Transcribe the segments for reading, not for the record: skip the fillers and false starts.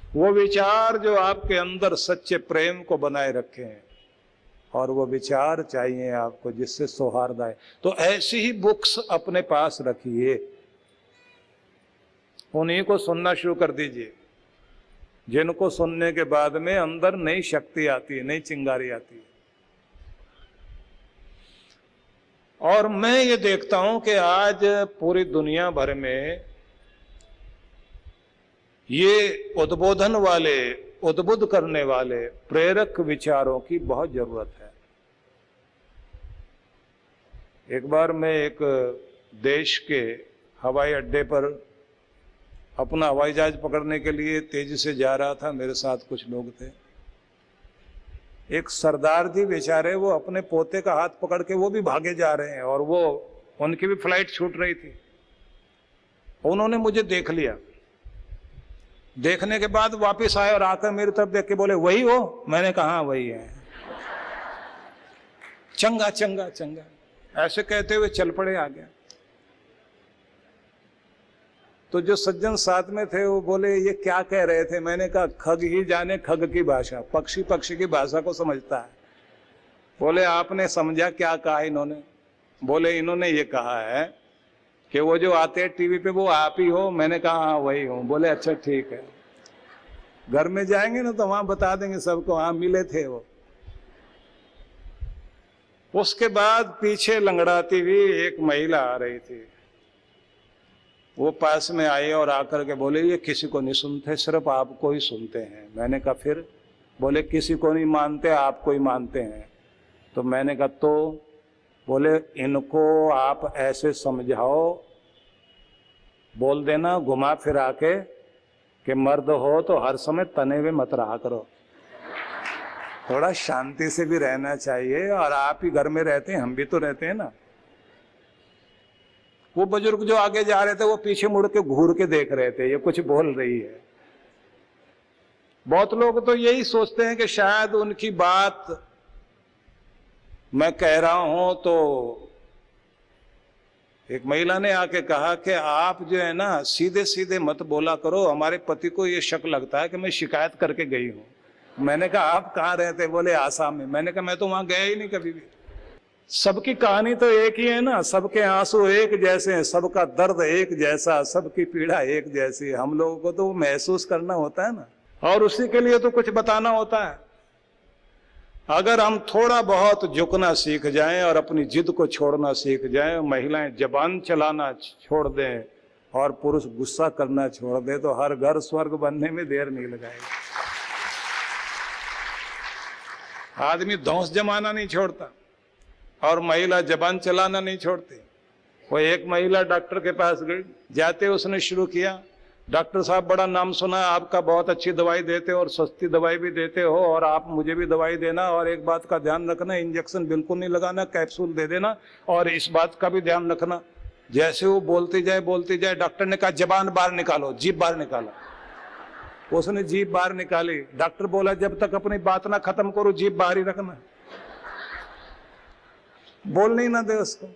वो विचार जो आपके अंदर सच्चे प्रेम को बनाए रखे हैं, और वो विचार चाहिए आपको जिससे सौहार्द आए। तो ऐसी ही बुक्स अपने पास रखिए, उन्हीं को सुनना शुरू कर दीजिए, जिनको सुनने के बाद में अंदर नई शक्ति आती है, नई चिंगारी आती है। और मैं ये देखता हूं कि आज पूरी दुनिया भर में ये उद्बोधन वाले, उद्बुद्ध करने वाले, प्रेरक विचारों की बहुत जरूरत है। एक बार मैं एक देश के हवाई अड्डे पर अपना हवाई जहाज पकड़ने के लिए तेजी से जा रहा था, मेरे साथ कुछ लोग थे। एक सरदार जी बेचारे, वो अपने पोते का हाथ पकड़ के वो भी भागे जा रहे हैं, और वो उनकी भी फ्लाइट छूट रही थी। उन्होंने मुझे देख लिया, देखने के बाद वापस आए और आकर मेरी तरफ देख के बोले, वही हो? मैंने कहा हाँ वही है। चंगा चंगा चंगा ऐसे कहते हुए चल पड़े आगे। तो जो सज्जन साथ में थे वो बोले, ये क्या कह रहे थे? मैंने कहा, खग ही जाने खग की भाषा, पक्षी पक्षी की भाषा को समझता है। बोले, आपने समझा क्या कहा इन्होंने? बोले, इन्होंने ये कहा है कि वो जो आते हैं टीवी पे वो आप ही हो। मैंने कहा हाँ वही हूं। बोले, अच्छा ठीक है, घर में जाएंगे ना तो वहां बता देंगे सबको, हाँ मिले थे वो। उसके बाद पीछे लंगड़ाती हुई एक महिला आ रही थी, वो पास में आई और आकर के बोले, ये किसी को नहीं सुनते, सिर्फ आपको ही सुनते हैं। मैंने कहा फिर? बोले, किसी को नहीं मानते, आपको ही मानते हैं। तो मैंने कहा तो? बोले, इनको आप ऐसे समझाओ, बोल देना घुमा फिरा के कि मर्द हो तो हर समय तने हुए मत रहा करो, थोड़ा शांति से भी रहना चाहिए। और आप ही घर में रहते हैं, हम भी तो रहते हैं ना। वो बुजुर्ग जो आगे जा रहे थे वो पीछे मुड़ के घूर के देख रहे थे, ये कुछ बोल रही है। बहुत लोग तो यही सोचते हैं कि शायद उनकी बात मैं कह रहा हूं। तो एक महिला ने आके कहा कि आप जो है ना सीधे सीधे मत बोला करो, हमारे पति को ये शक लगता है कि मैं शिकायत करके गई हूं। मैंने कहा आप कहाँ रहते? बोले, आसाम में। मैंने कहा मैं तो वहां गया ही नहीं कभी भी। सबकी कहानी तो एक ही है ना, सबके आंसू एक जैसे हैं, सबका दर्द एक जैसा, सबकी पीड़ा एक जैसी। हम लोगों को तो महसूस करना होता है ना, और उसी के लिए तो कुछ बताना होता है। अगर हम थोड़ा बहुत झुकना सीख जाएं और अपनी जिद को छोड़ना सीख जाएं, महिलाएं जबान चलाना छोड़ दें और पुरुष गुस्सा करना छोड़ दें, तो हर घर स्वर्ग बनने में देर नहीं लगाएगा। आदमी धौंस जमाना नहीं छोड़ता और महिला जबान चलाना नहीं छोड़ती। वो एक महिला डॉक्टर के पास गई, जाते उसने शुरू किया, डॉक्टर साहब बड़ा नाम सुना है आपका, बहुत अच्छी दवाई देते हो और सस्ती दवाई भी देते हो, और आप मुझे भी दवाई देना, और एक बात का ध्यान रखना, इंजेक्शन बिल्कुल नहीं लगाना, कैप्सूल दे देना, और इस बात का भी ध्यान रखना। जैसे वो बोलती जाए, डॉक्टर ने कहा जबान बाहर निकालो, जीभ बाहर निकालो। उसने जीभ बाहर निकाली। डॉक्टर बोला, जब तक अपनी बात ना खत्म करो जीभ बाहर ही रखना, बोलने ही ना दे उसको।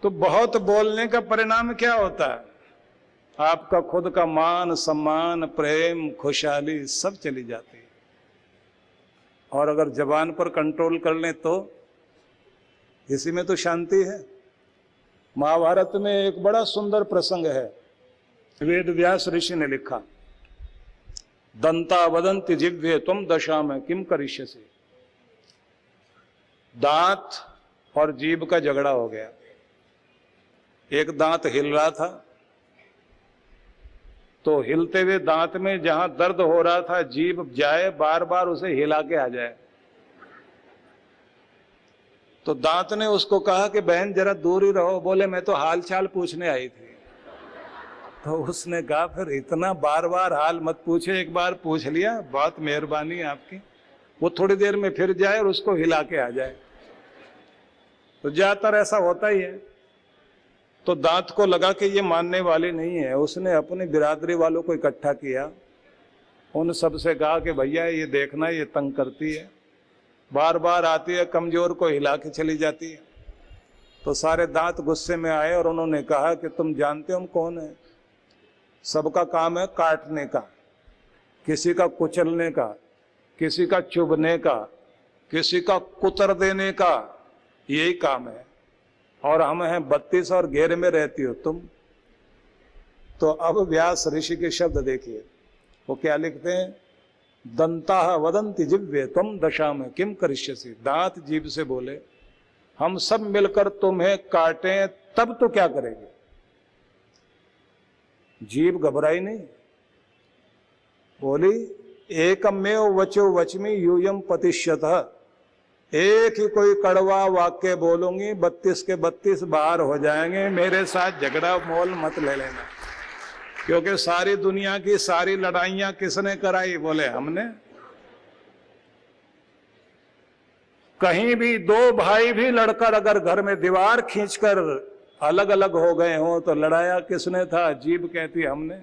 तो बहुत बोलने का परिणाम क्या होता है? आपका खुद का मान सम्मान, प्रेम, खुशहाली सब चली जाती है। और अगर जबान पर कंट्रोल कर लें तो इसी में तो शांति है। महाभारत में एक बड़ा सुंदर प्रसंग है, वेद व्यास ऋषि ने लिखा, दंता वदंति जिह्वे त्वं दशा में किम करिष्यसि। दांत और जीभ का झगड़ा हो गया। एक दांत हिल रहा था, तो हिलते हुए दांत में जहां दर्द हो रहा था, जीभ जाए बार बार उसे हिला के आ जाए। तो दांत ने उसको कहा कि बहन जरा दूर ही रहो। बोले, मैं तो हाल चाल पूछने आई थी। तो उसने कहा, फिर इतना बार बार हाल मत पूछे, एक बार पूछ लिया, बहुत मेहरबानी आपकी। वो थोड़ी देर में फिर जाए और उसको हिला के आ जाए। तो ज्यादातर ऐसा होता ही है। तो दांत को लगा कि ये मानने वाली नहीं है। उसने अपनी बिरादरी वालों को इकट्ठा किया, उन सब से कहा कि भैया ये देखना, ये तंग करती है, बार बार आती है, कमजोर को हिला के चली जाती है। तो सारे दांत गुस्से में आए और उन्होंने कहा कि तुम जानते हो हम कौन है? सबका काम है काटने का, किसी का कुचलने का, किसी का चुभने का, किसी का कुतर देने का, यही काम है। और हम हैं 32 और घेरे में रहती हो तुम। तो अब व्यास ऋषि के शब्द देखिए, वो क्या लिखते हैं, दंता वदंति जिव्ये त्वम दशा में किम करिष्यसि। दांत जीभ से बोले हम सब मिलकर तुम्हें काटें तब तो क्या करेंगे। जीभ घबराई नहीं, बोली एकमेव वचो वचमी यूयम पतिष्यतः। एक ही कोई कड़वा वाक्य बोलूंगी 32 के 32 बाहर हो जाएंगे। मेरे साथ झगड़ा मोल मत ले लेना, क्योंकि सारी दुनिया की सारी लड़ाइयां किसने कराई, बोले हमने। कहीं भी दो भाई भी लड़कर अगर घर में दीवार खींचकर अलग अलग हो गए हो तो लड़ाया किसने था, जीभ कहती हमने।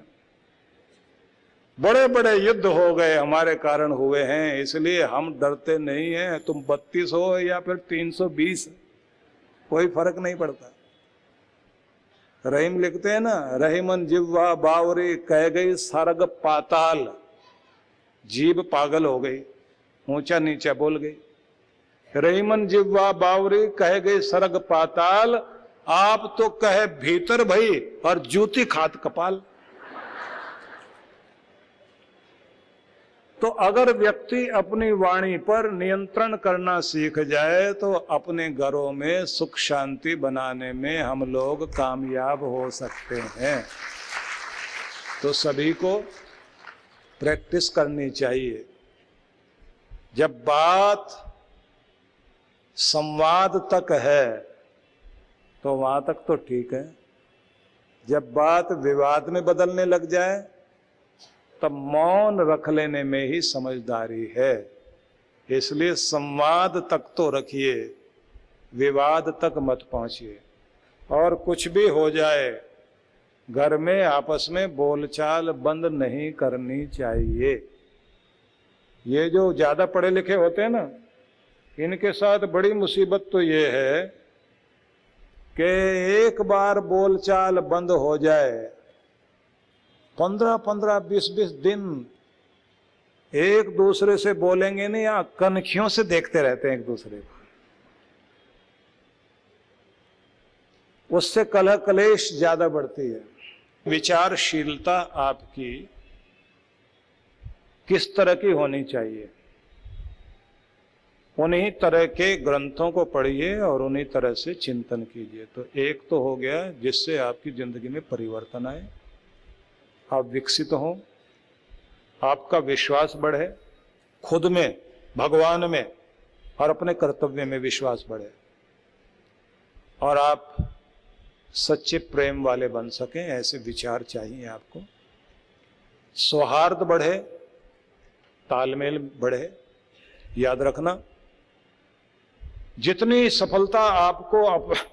बड़े बड़े युद्ध हो गए हमारे कारण हुए हैं, इसलिए हम डरते नहीं हैं। तुम 32 हो या फिर 320, कोई फर्क नहीं पड़ता। रहीम लिखते हैं ना, रहीमन जिह्वा बावरी कह गई सर्ग पाताल। जीभ पागल हो गई, ऊंचा नीचा बोल गई। रहीमन जिह्वा बावरी कह गई सर्ग पाताल। आप तो कहे भीतर भई और जूती खात कपाल। तो अगर व्यक्ति अपनी वाणी पर नियंत्रण करना सीख जाए तो अपने घरों में सुख शांति बनाने में हम लोग कामयाब हो सकते हैं। तो सभी को प्रैक्टिस करनी चाहिए। जब बात संवाद तक है तो वहां तक तो ठीक है। जब बात विवाद में बदलने लग जाए तब मौन रख लेने में ही समझदारी है। इसलिए संवाद तक तो रखिए, विवाद तक मत पहुंचिए। और कुछ भी हो जाए घर में आपस में बोलचाल बंद नहीं करनी चाहिए। ये जो ज्यादा पढ़े लिखे होते हैं ना, इनके साथ बड़ी मुसीबत तो ये है कि एक बार बोलचाल बंद हो जाए 15-15, 20-20 दिन एक दूसरे से बोलेंगे नहीं, या कनखियों से देखते रहते हैं एक दूसरे को। उससे कलह कलेश ज्यादा बढ़ती है। विचारशीलता आपकी किस तरह की होनी चाहिए, उन्हीं तरह के ग्रंथों को पढ़िए और उन्हीं तरह से चिंतन कीजिए। तो एक तो हो गया जिससे आपकी जिंदगी में परिवर्तन आए, आप विकसित हो, आपका विश्वास बढ़े, खुद में, भगवान में और अपने कर्तव्य में विश्वास बढ़े, और आप सच्चे प्रेम वाले बन सकें। ऐसे विचार चाहिए आपको। सौहार्द बढ़े, तालमेल बढ़े। याद रखना, जितनी सफलता आपको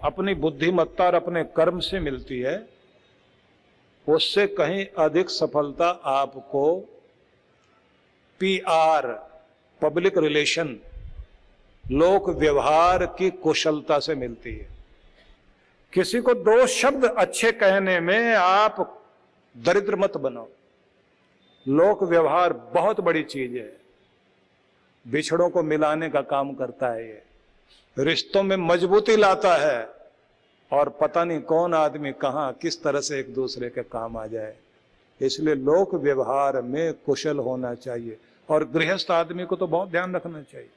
अपनी बुद्धिमत्ता और अपने कर्म से मिलती है, उससे कहीं अधिक सफलता आपको PR, पब्लिक रिलेशन, लोक व्यवहार की कुशलता से मिलती है। किसी को 2 शब्द अच्छे कहने में आप दरिद्र मत बनो। लोक व्यवहार बहुत बड़ी चीज है, बिछड़ों को मिलाने का काम करता है, ये रिश्तों में मजबूती लाता है, और पता नहीं कौन आदमी कहां किस तरह से एक दूसरे के काम आ जाए। इसलिए लोक व्यवहार में कुशल होना चाहिए। और गृहस्थ आदमी को तो बहुत ध्यान रखना चाहिए।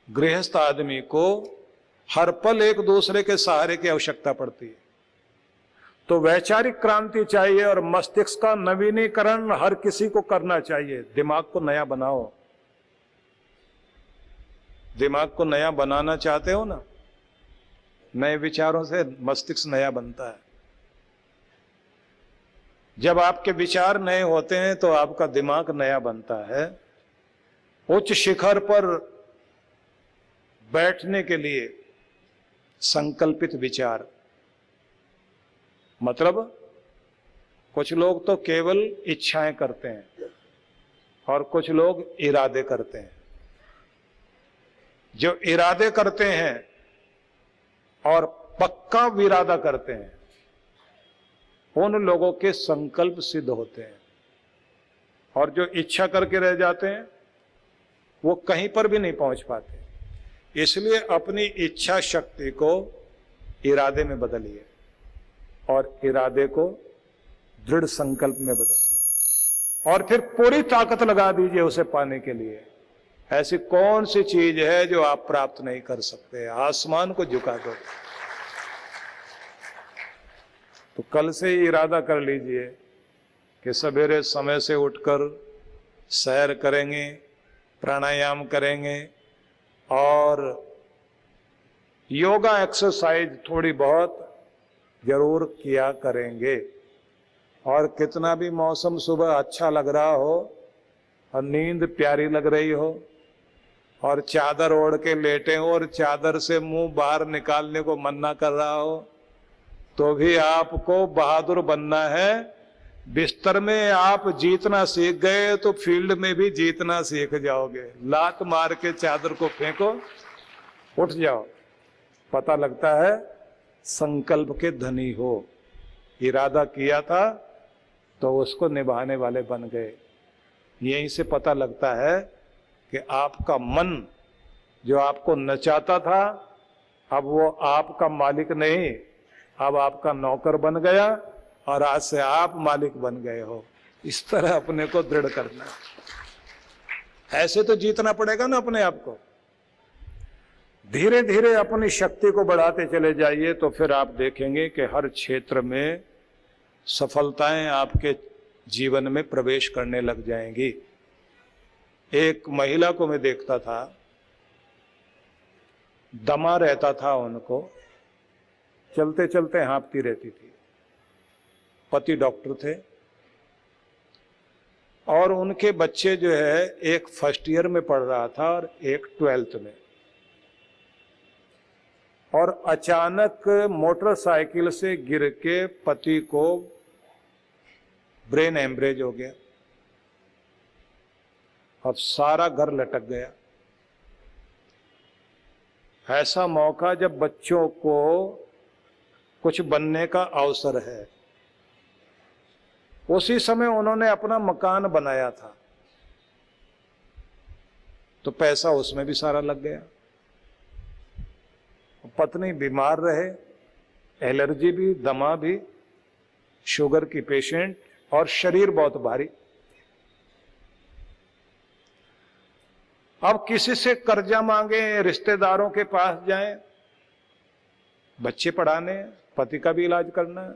गृहस्थ आदमी को हर पल एक दूसरे के सहारे की आवश्यकता पड़ती है। तो वैचारिक क्रांति चाहिए और मस्तिष्क का नवीनीकरण हर किसी को करना चाहिए। दिमाग को नया बनाओ। दिमाग को नया बनाना चाहते हो ना, नए विचारों से मस्तिष्क नया बनता है। जब आपके विचार नए होते हैं तो आपका दिमाग नया बनता है। उच्च शिखर पर बैठने के लिए संकल्पित विचार, मतलब कुछ लोग तो केवल इच्छाएं करते हैं और कुछ लोग इरादे करते हैं। जो इरादे करते हैं और पक्का विरादा करते हैं, उन लोगों के संकल्प सिद्ध होते हैं, और जो इच्छा करके रह जाते हैं वो कहीं पर भी नहीं पहुंच पाते। इसलिए अपनी इच्छा शक्ति को इरादे में बदलिए और इरादे को दृढ़ संकल्प में बदलिए, और फिर पूरी ताकत लगा दीजिए उसे पाने के लिए। ऐसी कौन सी चीज है जो आप प्राप्त नहीं कर सकते? आसमान को झुका दो। तो कल से ही इरादा कर लीजिए कि सवेरे समय से उठकर सैर करेंगे, प्राणायाम करेंगे और योगा एक्सरसाइज थोड़ी बहुत जरूर किया करेंगे। और कितना भी मौसम सुबह अच्छा लग रहा हो और नींद प्यारी लग रही हो और चादर ओढ़ के लेटे हो और चादर से मुंह बाहर निकालने को मन ना कर रहा हो, तो भी आपको बहादुर बनना है। बिस्तर में आप जीतना सीख गए तो फील्ड में भी जीतना सीख जाओगे। लात मार के चादर को फेंको, उठ जाओ। पता लगता है संकल्प के धनी हो। इरादा किया था तो उसको निभाने वाले बन गए। यहीं से पता लगता है कि आपका मन जो आपको नचाता था, अब वो आपका मालिक नहीं, अब आपका नौकर बन गया और आज से आप मालिक बन गए हो। इस तरह अपने को दृढ़ करना। ऐसे तो जीतना पड़ेगा ना अपने आप को। धीरे धीरे अपनी शक्ति को बढ़ाते चले जाइए तो फिर आप देखेंगे कि हर क्षेत्र में सफलताएं आपके जीवन में प्रवेश करने लग जाएंगी। एक महिला को मैं देखता था, दमा रहता था उनको, चलते चलते हाँफती रहती थी। पति डॉक्टर थे और उनके बच्चे जो है एक फर्स्ट ईयर में पढ़ रहा था और एक 12th में। और अचानक मोटरसाइकिल से गिर के पति को ब्रेन हेमरेज हो गया। अब सारा घर लटक गया। ऐसा मौका जब बच्चों को कुछ बनने का अवसर है। उसी समय उन्होंने अपना मकान बनाया था तो पैसा उसमें भी सारा लग गया। पत्नी बीमार रहे, एलर्जी भी, दमा भी, शुगर की पेशेंट और शरीर बहुत भारी। अब किसी से कर्जा मांगे, रिश्तेदारों के पास जाएं, बच्चे पढ़ाने, पति का भी इलाज करना है।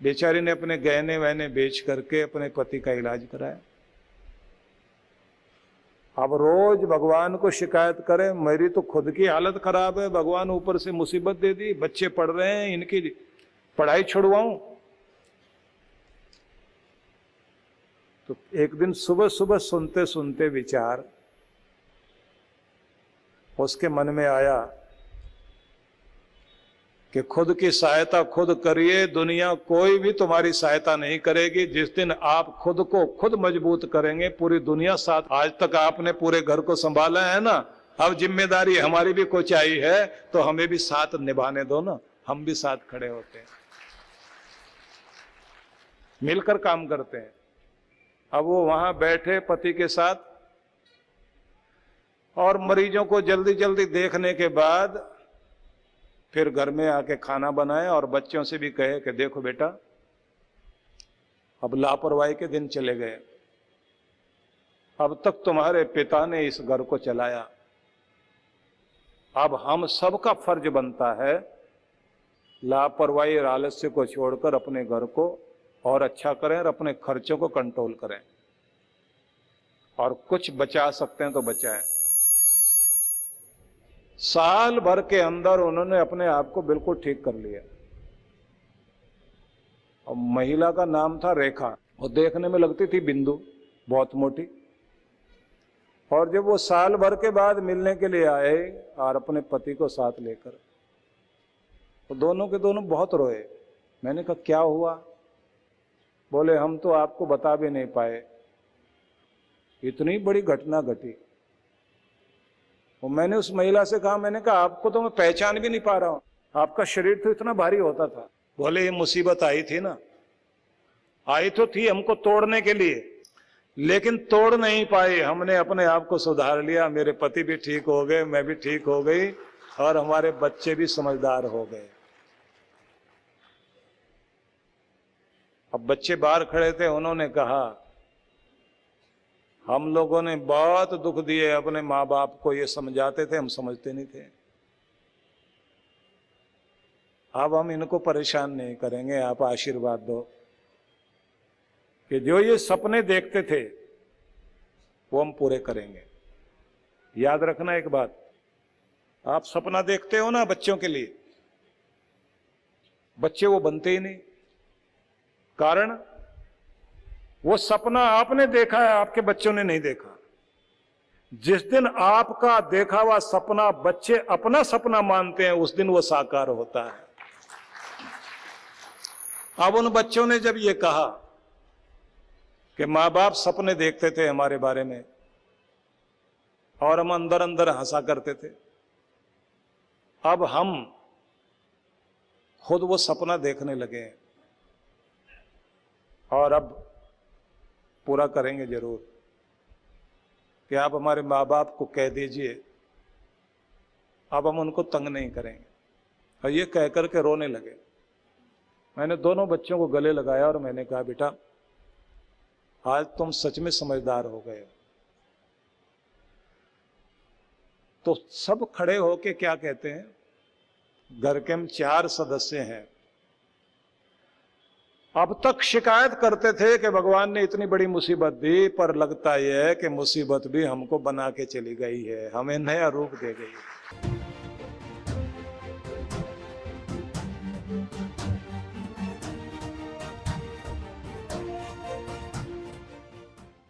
बेचारी ने अपने गहने वहने बेच करके अपने पति का इलाज कराया। अब रोज भगवान को शिकायत करे, मेरी तो खुद की हालत खराब है, भगवान ऊपर से मुसीबत दे दी, बच्चे पढ़ रहे हैं, इनकी पढ़ाई छुड़वाऊं। तो एक दिन सुबह सुबह सुनते सुनते विचार उसके मन में आया कि खुद की सहायता खुद करिए, दुनिया कोई भी तुम्हारी सहायता नहीं करेगी। जिस दिन आप खुद को खुद मजबूत करेंगे, पूरी दुनिया साथ। आज तक आपने पूरे घर को संभाला है ना, अब जिम्मेदारी हमारी भी कुछ आई है तो हमें भी साथ निभाने दो ना। हम भी साथ खड़े होते हैं, मिलकर काम करते हैं। अब वो वहां बैठे पति के साथ और मरीजों को जल्दी जल्दी देखने के बाद फिर घर में आके खाना बनाए और बच्चों से भी कहे कि देखो बेटा, अब लापरवाही के दिन चले गए। अब तक तुम्हारे पिता ने इस घर को चलाया, अब हम सबका फर्ज बनता है लापरवाही और आलस्य को छोड़कर अपने घर को और अच्छा करें और अपने खर्चों को कंट्रोल करें, और कुछ बचा सकते हैं तो बचाएं। साल भर के अंदर उन्होंने अपने आप को बिल्कुल ठीक कर लिया। और महिला का नाम था रेखा, और देखने में लगती थी बिंदु, बहुत मोटी। और जब वो साल भर के बाद मिलने के लिए आए और अपने पति को साथ लेकर, तो दोनों के दोनों बहुत रोए। मैंने कहा क्या हुआ? बोले हम तो आपको बता भी नहीं पाए, इतनी बड़ी घटना घटी। और मैंने उस महिला से कहा, मैंने कहा आपको तो मैं पहचान भी नहीं पा रहा हूं, आपका शरीर तो इतना भारी होता था बोले ये मुसीबत आई थी ना, आई तो थी हमको तोड़ने के लिए, लेकिन तोड़ नहीं पाए। हमने अपने आप को सुधार लिया, मेरे पति भी ठीक हो गए, मैं भी ठीक हो गई, और हमारे बच्चे भी समझदार हो गए। अब बच्चे बाहर खड़े थे, उन्होंने कहा हम लोगों ने बहुत दुख दिए अपने माँ बाप को, ये समझाते थे हम समझते नहीं थे। अब हम इनको परेशान नहीं करेंगे, आप आशीर्वाद दो कि जो ये सपने देखते थे वो हम पूरे करेंगे। याद रखना एक बात, आप सपना देखते हो ना बच्चों के लिए, बच्चे वो बनते ही नहीं। कारण वो सपना आपने देखा है, आपके बच्चों ने नहीं देखा। जिस दिन आपका देखा हुआ सपना बच्चे अपना सपना मानते हैं, उस दिन वो साकार होता है। अब उन बच्चों ने जब ये कहा कि माँ बाप सपने देखते थे हमारे बारे में और हम अंदर अंदर हंसा करते थे, अब हम खुद वो सपना देखने लगे हैं और अब पूरा करेंगे जरूर कि आप हमारे माँ बाप को कह दीजिए अब हम उनको तंग नहीं करेंगे। और ये कह करके रोने लगे। मैंने दोनों बच्चों को गले लगाया और मैंने कहा बेटा आज तुम सच में समझदार हो गए। तो सब खड़े होके क्या कहते हैं, घर के हम 4 सदस्य हैं, अब तक शिकायत करते थे कि भगवान ने इतनी बड़ी मुसीबत दी, पर लगता यह है कि मुसीबत भी हमको बना के चली गई है, हमें नया रूप दे गई है।